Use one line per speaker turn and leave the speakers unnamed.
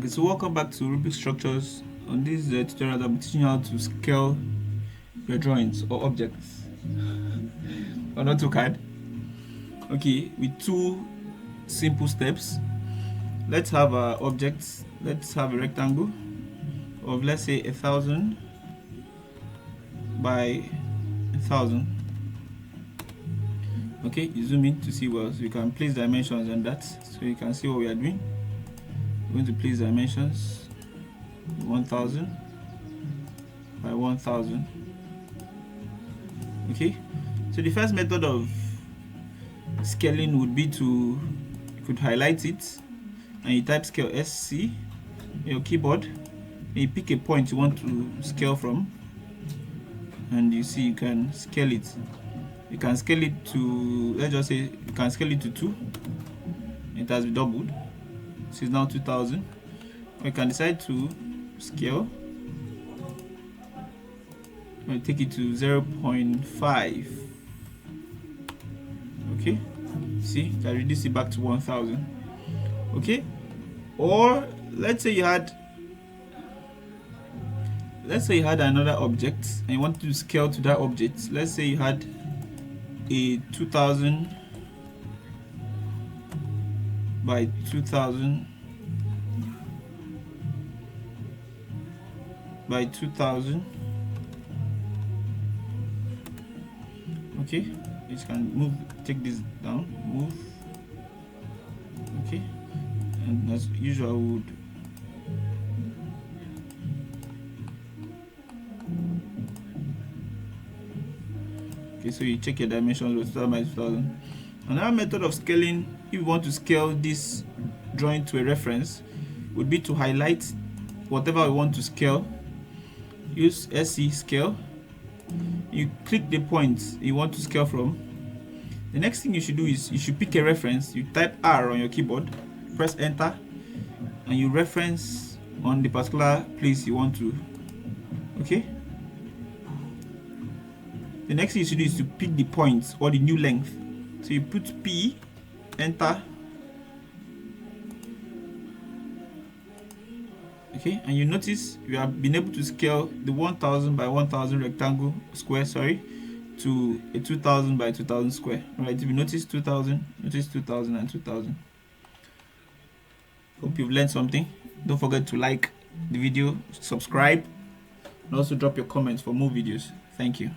Okay, so welcome back to Rubik Structures. On this tutorial, I'll be teaching you how to scale your drawings or objects on AutoCAD. Okay, with two simple steps. Let's have our objects. Let's have a rectangle of, let's say, 1,000 by 1,000. Okay, you zoom in to see well, so you can place dimensions on that, so you can see what we are doing. We're going to place dimensions 1,000 by 1,000. Okay, so the first method of scaling would be to, you could highlight it and you type scale SC on your keyboard, and you pick a point you want to scale from, and you see you can scale it. You can scale it to, let's just say you can scale it to 2. It has been doubled, so it's now 2,000. Or you can decide to scale. I'm going to take it to 0.5. Okay, see, I reduce it back to 1,000. Okay, or let's say you had another object and you want to scale to that object. Let's say you had a 2,000 by 2,000 by 2,000. Okay, you can move, take this down, move. Okay, and as usual I would so you check your dimensions with 2,000 by 2,000. Another method of scaling, if you want to scale this drawing to a reference, would be to highlight whatever you want to scale. Use SC scale. You click the point you want to scale from. The next thing you should do is you should pick a reference. You type R on your keyboard, press enter, and you reference on the particular place you want to. Okay, the next thing you should do is to pick the point or the new length. So you put P, enter. Okay, and you notice you have been able to scale the 1,000 by 1,000 rectangle square, to a 2,000 by 2,000 square. Alright, if you notice 2,000, notice 2,000 and 2,000. Hope you've learned something. Don't forget to like the video, subscribe, and also drop your comments for more videos. Thank you.